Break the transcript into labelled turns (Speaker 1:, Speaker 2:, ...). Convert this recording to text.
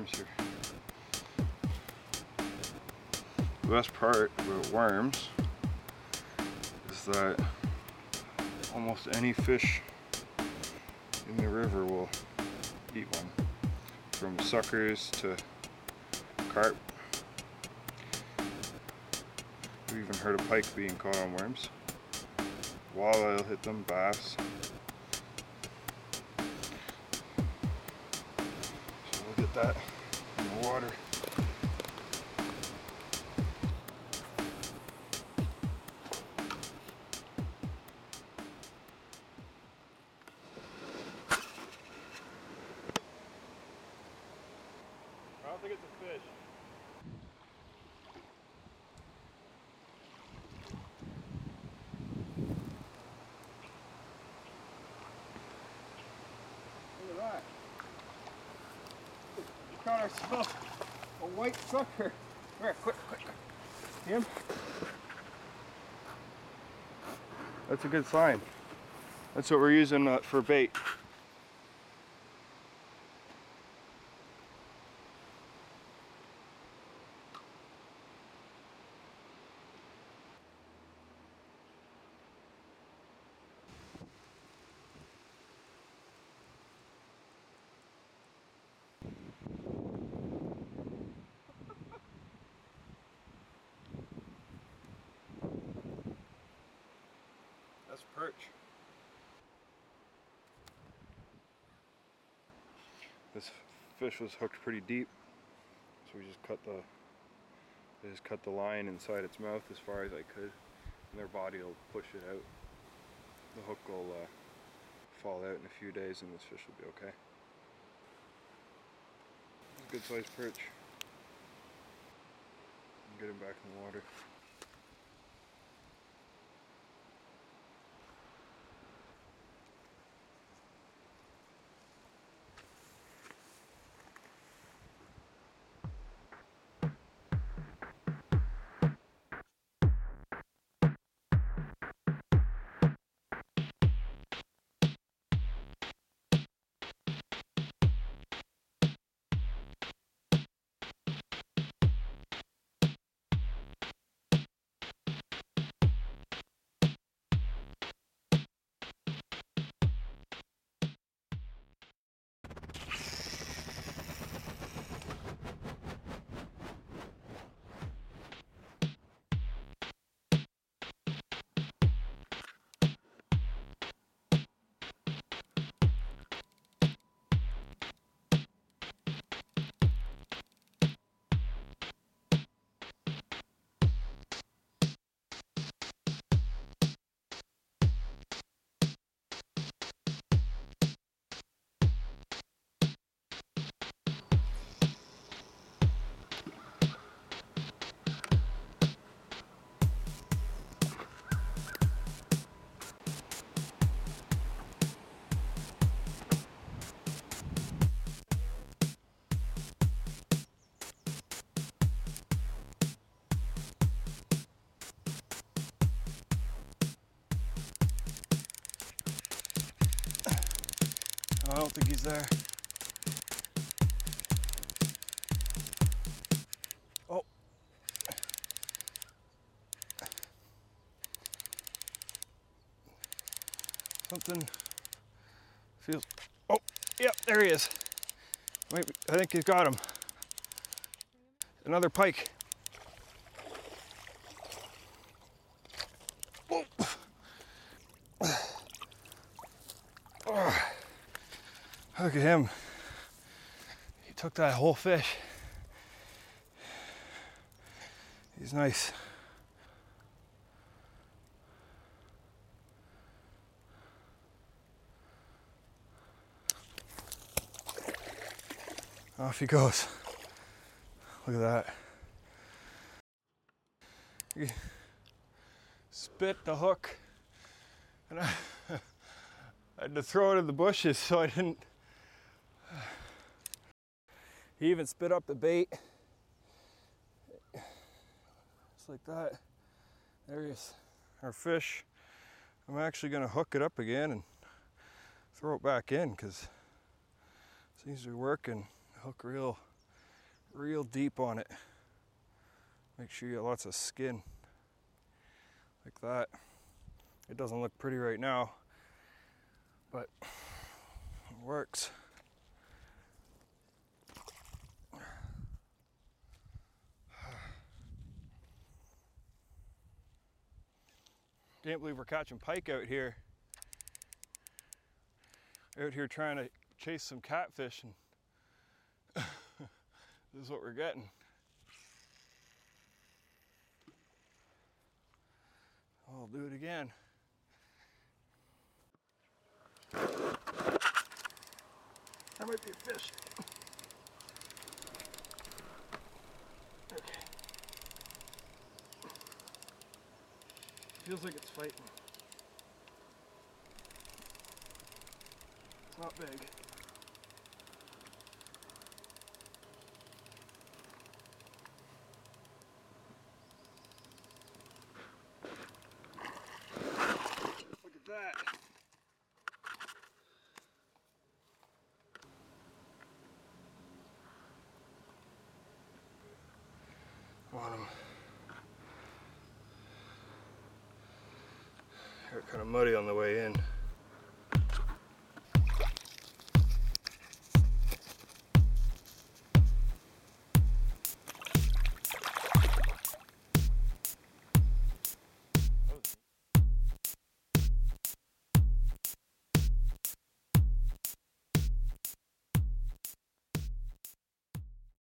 Speaker 1: worms here. The best part about worms is that almost any fish in the river will eat one, from suckers to carp. We've even heard of pike being caught on worms. Walleye will hit them, bass. So look at that in the water. I don't think it's a fish. Look at that. We caught ourselves a white sucker. Here, quick. Him? That's a good sign. That's what we're using for bait. That's perch. This fish was hooked pretty deep, so we just cut the line inside its mouth as far as I could, and their body will push it out. The hook will fall out in a few days, and this fish will be okay. Good sized perch. Get him back in the water. I don't think he's there. Oh. Something feels, oh, yep, there he is. Wait, I think he's got him. Another pike. Oh. Oh. Look at him. He took that whole fish. He's nice. Off he goes. Look at that. He spit the hook, and I had to throw it in the bushes so I didn't. He even spit up the bait. Just like that. There he is. Our fish. I'm actually going to hook it up again and throw it back in because it seems to be working. The hook reel real deep on it. Make sure you get lots of skin, like that. It doesn't look pretty right now, but it works. Can't believe we're catching pike out here. Out here trying to chase some catfish, and this is what we're getting. I'll do it again. That might be a fish. Okay. Feels like it's fighting. It's not big. Look at that. On them. They're kind of muddy on the way in.